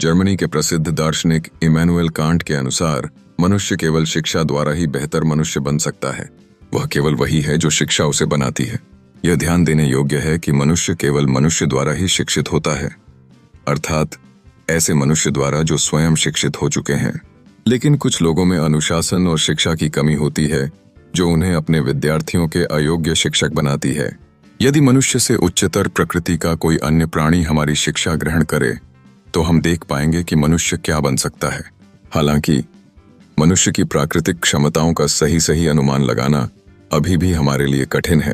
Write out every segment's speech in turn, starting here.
Germany के प्रसिद्ध दार्शनिक इमैनुएल कांट के अनुसार मनुष्य केवल शिक्षा द्वारा ही बेहतर मनुष्य बन सकता है। वह केवल वही है जो शिक्षा उसे बनाती है। यह ध्यान देने योग्य है कि मनुष्य केवल मनुष्य द्वारा ही शिक्षित होता है, अर्थात ऐसे मनुष्य द्वारा जो स्वयं शिक्षित हो चुके हैं। लेकिन कुछ लोगों में अनुशासन और शिक्षा की कमी होती है, जो उन्हें अपने विद्यार्थियों के अयोग्य शिक्षक बनाती है। यदि मनुष्य से उच्चतर प्रकृति का कोई अन्य प्राणी हमारी शिक्षा ग्रहण करे, तो हम देख पाएंगे कि मनुष्य क्या बन सकता है। हालांकि मनुष्य की प्राकृतिक क्षमताओं का सही अनुमान लगाना अभी भी हमारे लिए कठिन है,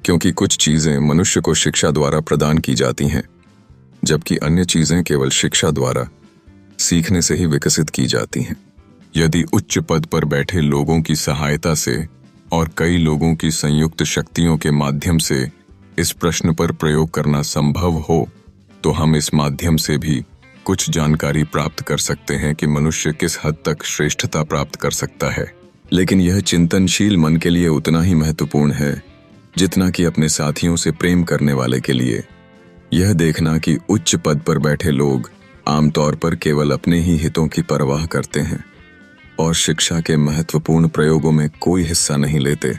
क्योंकि कुछ चीजें मनुष्य को शिक्षा द्वारा प्रदान की जाती हैं, जबकि अन्य चीजें केवल शिक्षा द्वारा सीखने से ही विकसित की जाती हैं। यदि उच्च पद पर बैठे लोगों की सहायता से और कई लोगों की संयुक्त शक्तियों के माध्यम से इस प्रश्न पर प्रयोग करना संभव हो, तो हम इस माध्यम से भी कुछ जानकारी प्राप्त कर सकते हैं कि मनुष्य किस हद तक श्रेष्ठता प्राप्त कर सकता है। लेकिन यह चिंतनशील मन के लिए उतना ही महत्वपूर्ण है जितना कि अपने साथियों से प्रेम करने वाले के लिए। यह देखना कि उच्च पद पर बैठे लोग आमतौर पर केवल अपने ही हितों की परवाह करते हैं और शिक्षा के महत्वपूर्ण प्रयोगों में कोई हिस्सा नहीं लेते,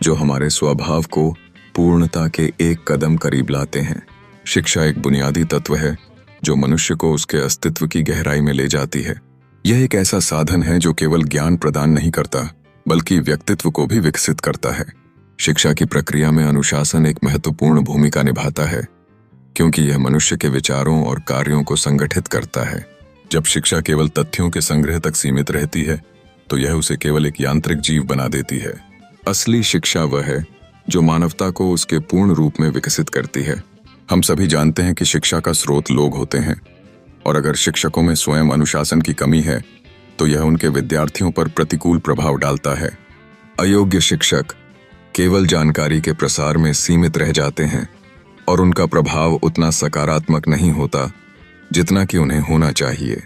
जो हमारे स्वभाव को पूर्णता के एक कदम करीब लाते हैं। शिक्षा एक बुनियादी तत्व है जो मनुष्य को उसके अस्तित्व की गहराई में ले जाती है। यह एक ऐसा साधन है जो केवल ज्ञान प्रदान नहीं करता, बल्कि व्यक्तित्व को भी विकसित करता है। शिक्षा की प्रक्रिया में अनुशासन एक महत्वपूर्ण भूमिका निभाता है, क्योंकि यह मनुष्य के विचारों और कार्यों को संगठित करता है। जब शिक्षा केवल तथ्यों के संग्रह तक सीमित रहती है, तो यह उसे केवल एक यांत्रिक जीव बना देती है। असली शिक्षा वह है जो मानवता को उसके पूर्ण रूप में विकसित करती है। हम सभी जानते हैं कि शिक्षा का स्रोत लोग होते हैं, और अगर शिक्षकों में स्वयं अनुशासन की कमी है, तो यह उनके विद्यार्थियों पर प्रतिकूल प्रभाव डालता है। अयोग्य शिक्षक केवल जानकारी के प्रसार में सीमित रह जाते हैं और उनका प्रभाव उतना सकारात्मक नहीं होता जितना कि उन्हें होना चाहिए।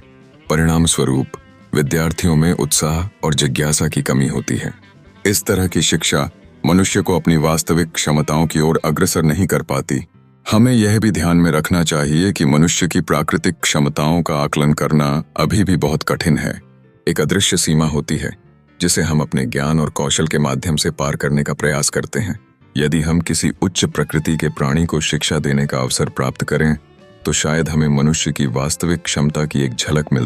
परिणाम स्वरूप विद्यार्थियों में उत्साह और जिज्ञासा की कमी होती है। इस तरह की शिक्षा मनुष्य को अपनी वास्तविक क्षमताओं की ओर अग्रसर नहीं कर पाती। हमें यह भी ध्यान में रखना चाहिए कि मनुष्य की प्राकृतिक क्षमताओं का आकलन करना अभी भी बहुत कठिन है। एक अदृश्य सीमा होती है जिसे हम अपने ज्ञान और कौशल के माध्यम से पार करने का प्रयास करते हैं। यदि हम किसी उच्च प्रकृति के प्राणी को शिक्षा देने का अवसर प्राप्त करें, तो शायद हमें मनुष्य की वास्तविक क्षमता की एक झलक मिल